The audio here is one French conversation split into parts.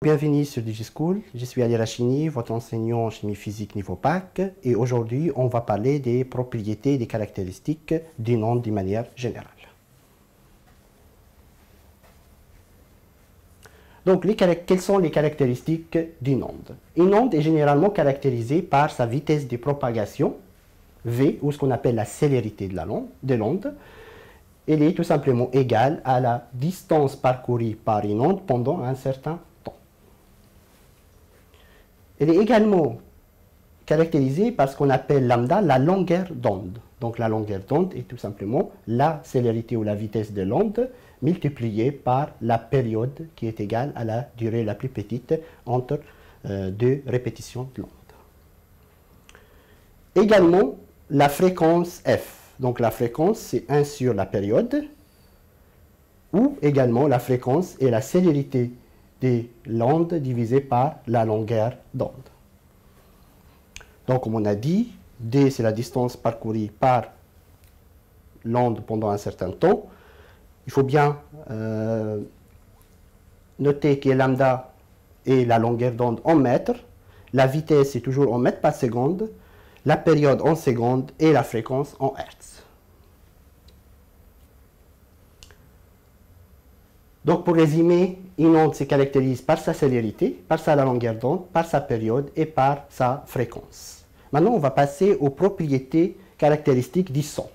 Bienvenue sur DigiSchool, je suis Ali Rachini, votre enseignant en chimie physique niveau bac, et aujourd'hui on va parler des propriétés et des caractéristiques d'une onde de manière générale. Donc, quelles sont les caractéristiques d'une onde? Une onde est généralement caractérisée par sa vitesse de propagation, V, ou ce qu'on appelle la célérité de l'onde. Elle est tout simplement égale à la distance parcourue par une onde pendant un certain temps. Elle est également caractérisée par ce qu'on appelle lambda, la longueur d'onde. Donc la longueur d'onde est tout simplement la célérité ou la vitesse de l'onde multipliée par la période qui est égale à la durée la plus petite entre deux répétitions de l'onde. Également la fréquence f. Donc la fréquence c'est 1 sur la période, ou également la fréquence est la célérité de l'onde divisée par la longueur d'onde. Donc, comme on a dit, d c'est la distance parcourue par l'onde pendant un certain temps. Il faut bien noter que lambda est la longueur d'onde en mètres, la vitesse est toujours en mètres par seconde, la période en secondes et la fréquence en hertz. Donc, pour résumer, une onde se caractérise par sa célérité, par sa longueur d'onde, par sa période et par sa fréquence. Maintenant, on va passer aux propriétés caractéristiques du son.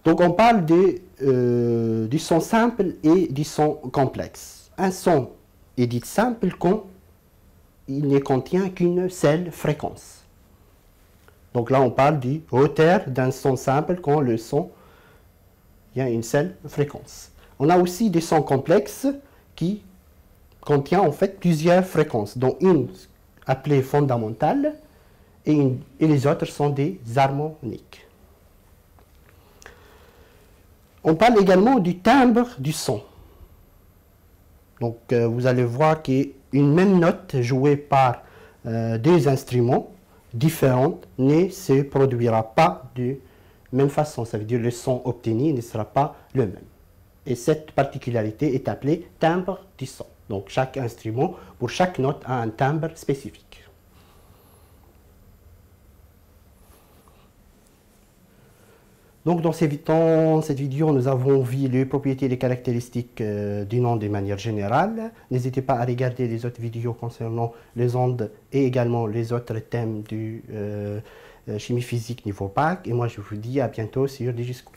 Donc, on parle du son simple et du son complexe. Un son est dit simple quand il ne contient qu'une seule fréquence. Donc là, on parle du hauteur d'un son simple quand le son, il y a une seule fréquence. On a aussi des sons complexes qui contiennent en fait plusieurs fréquences, dont une appelée fondamentale et les autres sont des harmoniques. On parle également du timbre du son. Donc vous allez voir qu'une même note jouée par deux instruments différents ne se produira pas de même façon. Ça veut dire que le son obtenu ne sera pas le même. Et cette particularité est appelée timbre du son. Donc chaque instrument, pour chaque note, a un timbre spécifique. Donc dans cette vidéo, nous avons vu les propriétés et les caractéristiques d'une onde de manière générale. N'hésitez pas à regarder les autres vidéos concernant les ondes et également les autres thèmes du chimie physique niveau bac. Et moi, je vous dis à bientôt sur DigiSchool.